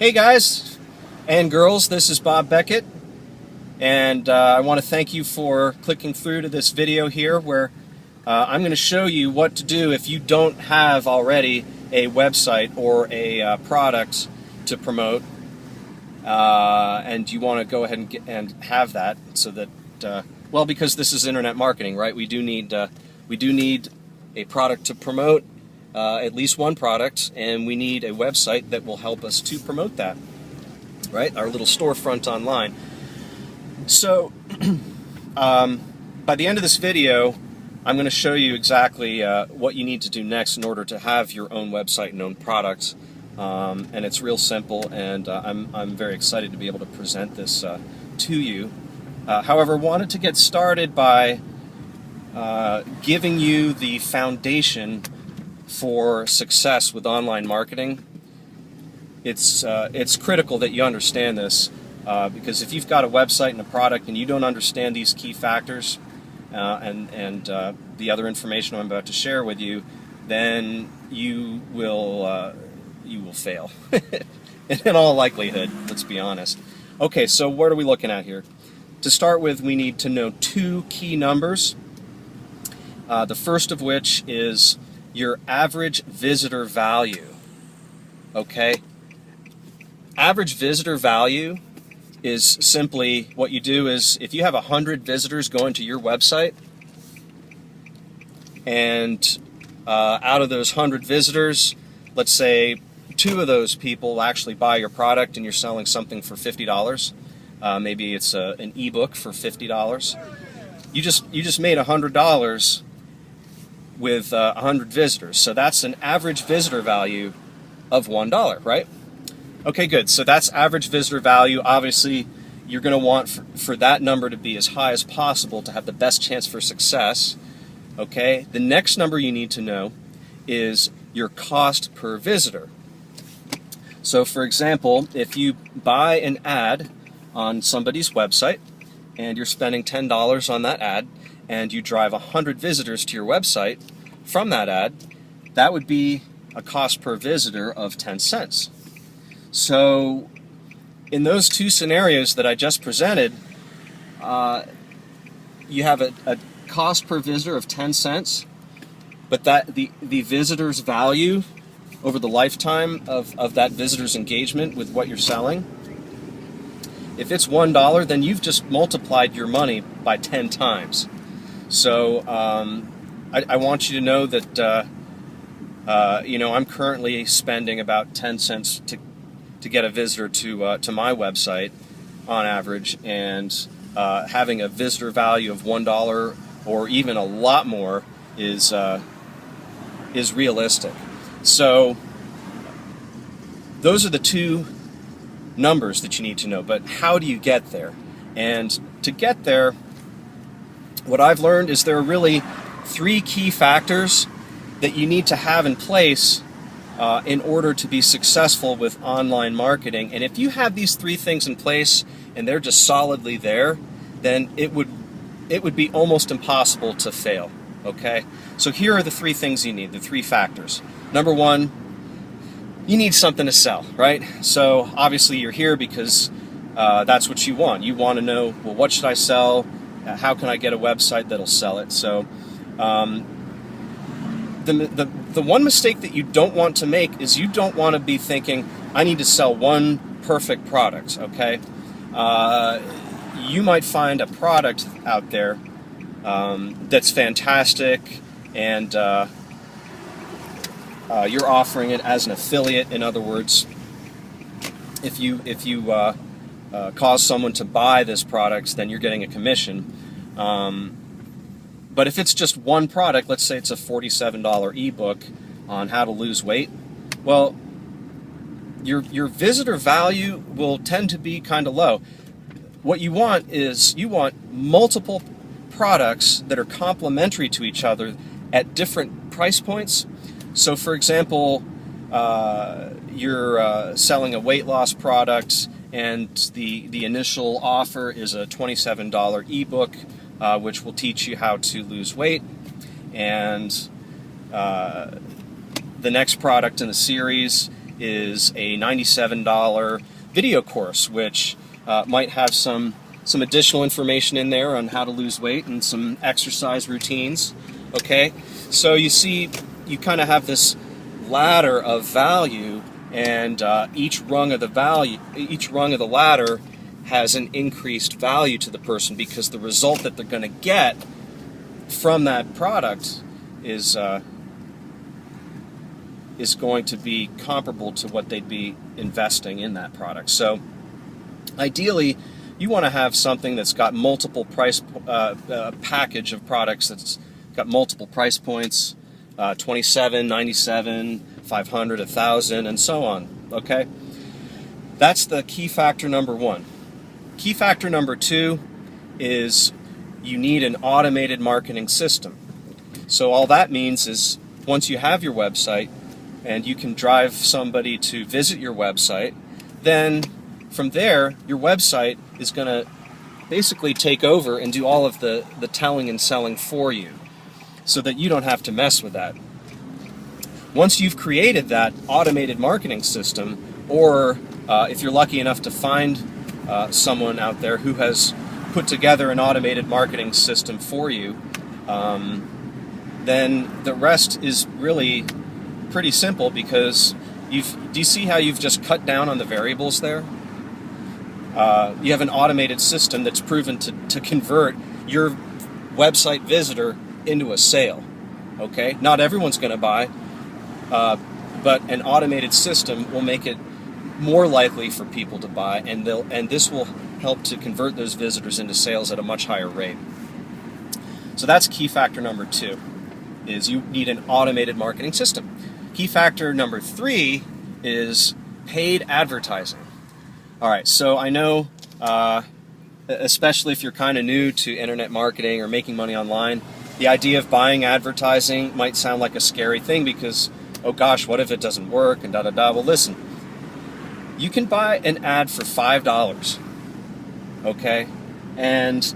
Hey guys and girls, this is Bob Beckett, and I want to thank you for clicking through to this video here where I'm going to show you what to do if you don't have already a website or a product to promote, and you want to go ahead and have that, so that well, because this is internet marketing, right? We do need a product to promote. At least one product, and we need a website that will help us to promote that, right? Our little storefront online. So by the end of this video, I'm going to show you exactly what you need to do next in order to have your own website and own products, and it's real simple, and I'm very excited to be able to present this to you. However, wanted to get started by giving you the foundation for success with online marketing. It's critical that you understand this, because if you've got a website and a product and you don't understand these key factors and the other information I'm about to share with you, then you will fail. In all likelihood, let's be honest. Okay, so what are we looking at here? To start with, we need to know two key numbers. The first of which is your average visitor value. Okay? Average visitor value is simply what you do is, if you have 100 visitors going to your website, and out of those 100 visitors, let's say 2 of those people actually buy your product and you're selling something for $50. Maybe it's an ebook for $50. You just made $100 with 100 visitors. So that's an average visitor value of $1, right? Okay, good. So that's average visitor value. Obviously, you're going to want for that number to be as high as possible to have the best chance for success. Okay? The next number you need to know is your cost per visitor. So, for example, if you buy an ad on somebody's website and you're spending $10 on that ad, and you drive 100 visitors to your website from that ad, that would be a cost per visitor of 10 cents. So in those two scenarios that I just presented, you have a cost per visitor of 10 cents, but that the visitor's value over the lifetime of that visitor's engagement with what you're selling, if it's $1, then you've just multiplied your money by 10 times. So I want you to know that I'm currently spending about 10 cents to get a visitor to my website on average, and having a visitor value of $1 or even a lot more is realistic. So those are the two numbers that you need to know. But how do you get there? And to get there, what I've learned is there are really 3 key factors that you need to have in place in order to be successful with online marketing. And if you have these 3 things in place and they're just solidly there, then it would be almost impossible to fail. Okay? So here are the 3 things you need, the 3 factors. Number 1, you need something to sell, right? So obviously you're here because that's what you want. You want to know, well, what should I sell? How can I get a website that'll sell it? So the one mistake that you don't want to make is you don't want to be thinking, I need to sell one perfect product, okay? You might find a product out there that's fantastic, and you're offering it as an affiliate. In other words, if you cause someone to buy this product, then you're getting a commission. But if it's just one product, let's say it's a $47 ebook on how to lose weight, well, your visitor value will tend to be kind of low. What you want is multiple products that are complementary to each other at different price points. So, for example, you're selling a weight loss product, and the initial offer is a $27 ebook, which will teach you how to lose weight, and the next product in the series is a $97 video course, which might have some additional information in there on how to lose weight and some exercise routines. Okay, so you see, you kind of have this ladder of value, and each rung of the ladder has an increased value to the person, because the result that they're going to get from that product is going to be comparable to what they'd be investing in that product. So ideally, you want to have something that's got multiple price package of products that's got multiple price points, $27, $97, $500, $1,000, and so on. Okay, that's the key factor number one. Key factor number two is you need an automated marketing system. So all that means is, once you have your website and you can drive somebody to visit your website, then from there your website is going to basically take over and do all of the telling and selling for you, so that you don't have to mess with that. Once you've created that automated marketing system, or if you're lucky enough to find someone out there who has put together an automated marketing system for you, then the rest is really pretty simple, because do you see how you've just cut down on the variables there? You have an automated system that's proven to convert your website visitor into a sale. Okay, not everyone's going to buy, but an automated system will make it more likely for people to buy, and this will help to convert those visitors into sales at a much higher rate. So that's key factor number two, is you need an automated marketing system. Key factor number three is paid advertising. All right, so I know, especially if you're kind of new to internet marketing or making money online, the idea of buying advertising might sound like a scary thing, because, oh gosh, what if it doesn't work, and da-da-da. Well, listen, you can buy an ad for $5, okay, and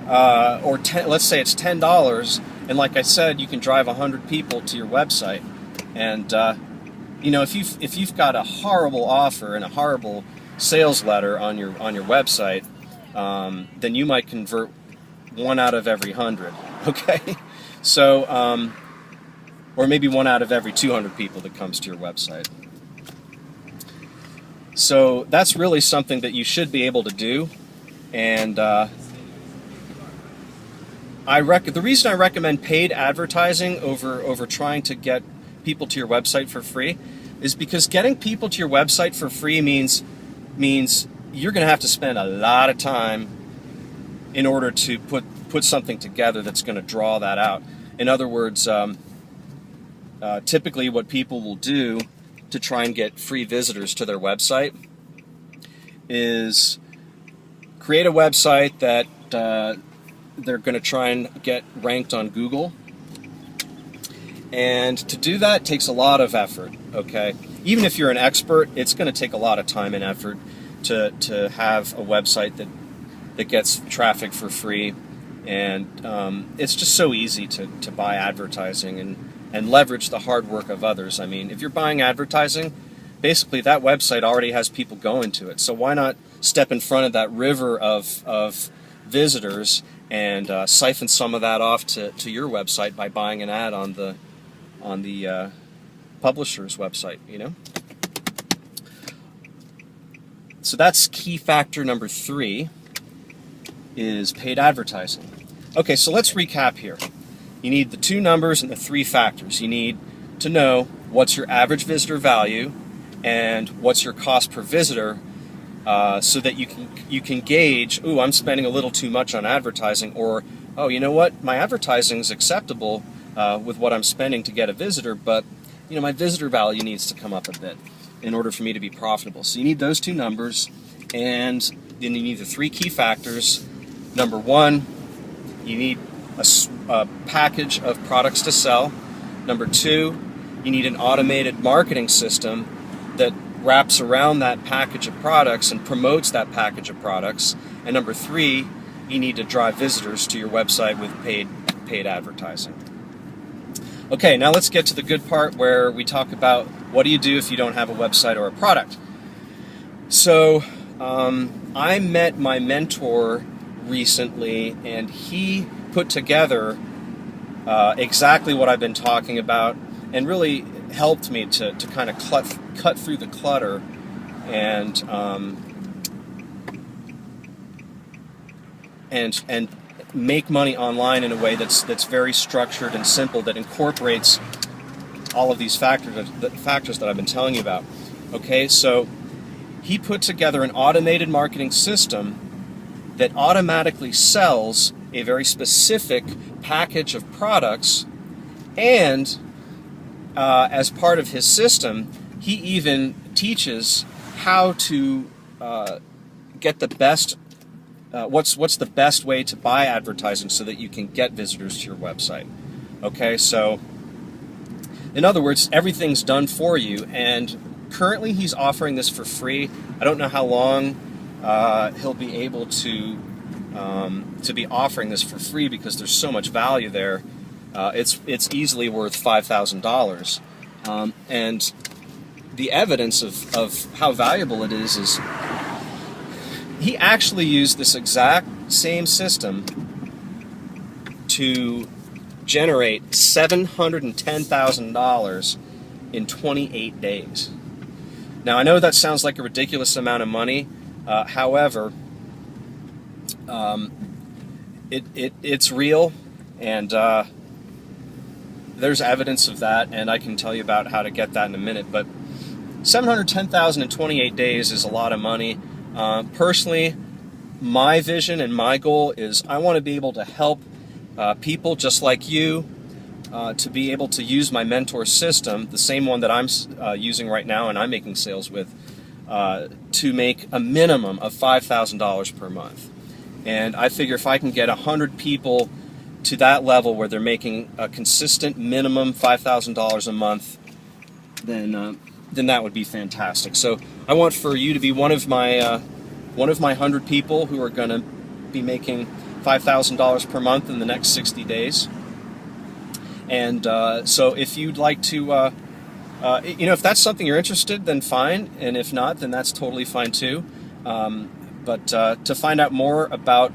let's say it's $10, and like I said, you can drive 100 people to your website, and you know, if you've got a horrible offer and a horrible sales letter on your website, then you might convert 1 out of every 100. Okay, so or maybe 1 out of every 200 people that comes to your website. So that's really something that you should be able to do, and the reason I recommend paid advertising over trying to get people to your website for free is because getting people to your website for free means you're going to have to spend a lot of time in order to put something together that's going to draw that out. In other words, typically what people will do to try and get free visitors to their website is create a website that they're going to try and get ranked on Google. And to do that takes a lot of effort, okay? Even if you're an expert, it's going to take a lot of time and effort to have a website that gets traffic for free. And it's just so easy to buy advertising and leverage the hard work of others. I mean, if you're buying advertising, basically that website already has people going to it. So why not step in front of that river of visitors and siphon some of that off to your website by buying an ad on the publisher's website, you know? So that's key factor number three, is paid advertising. Okay, so let's recap here. You need the 2 numbers and the 3 factors. You need to know what's your average visitor value and what's your cost per visitor, so that you can gauge, ooh, I'm spending a little too much on advertising, or, oh, you know what, my advertising is acceptable with what I'm spending to get a visitor, but you know, my visitor value needs to come up a bit in order for me to be profitable. So you need those 2 numbers, and then you need the 3 key factors. Number 1, you need a package of products to sell. Number 2, you need an automated marketing system that wraps around that package of products and promotes that package of products. And number 3, you need to drive visitors to your website with paid advertising. Okay, now let's get to the good part where we talk about what do you do if you don't have a website or a product? So I met my mentor recently, and he put together exactly what I've been talking about, and really helped me to kind of cut through the clutter and make money online in a way that's very structured and simple, that incorporates all of these factors that I've been telling you about. Okay, so he put together an automated marketing system that automatically sells a very specific package of products, and as part of his system, he even teaches how to get the best, what's the best way to buy advertising so that you can get visitors to your website. Okay, so in other words, everything's done for you, and currently he's offering this for free. I don't know how long he'll be able to be offering this for free, because there's so much value there. It's easily worth $5,000, and the evidence of how valuable it is he actually used this exact same system to generate $710,000 in 28 days. Now, I know that sounds like a ridiculous amount of money. However, it's real, and there's evidence of that, and I can tell you about how to get that in a minute. But $710,000 in 28 days is a lot of money. Personally, my vision and my goal is I want to be able to help people just like you to be able to use my mentor system, the same one that I'm using right now and I'm making sales with, to make a minimum of $5,000 per month. And I figure if I can get 100 people to that level where they're making a consistent minimum $5,000 a month, then that would be fantastic. So I want for you to be one of my 100 people who are going to be making $5,000 per month in the next 60 days. And so if you'd like to, if that's something you're interested, then fine. And if not, then that's totally fine too. But to find out more about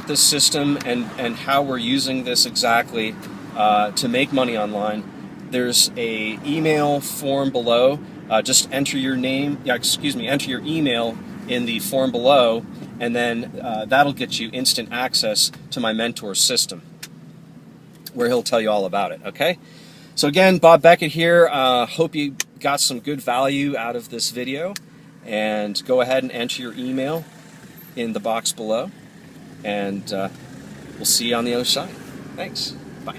this system and how we're using this exactly to make money online, there's a email form below. Just enter your enter your email in the form below, and then that'll get you instant access to my mentor system, where he'll tell you all about it. Okay? So again, Bob Beckett here. Hope you got some good value out of this video, and go ahead and enter your email in the box below, and we'll see you on the other side. Thanks. Bye.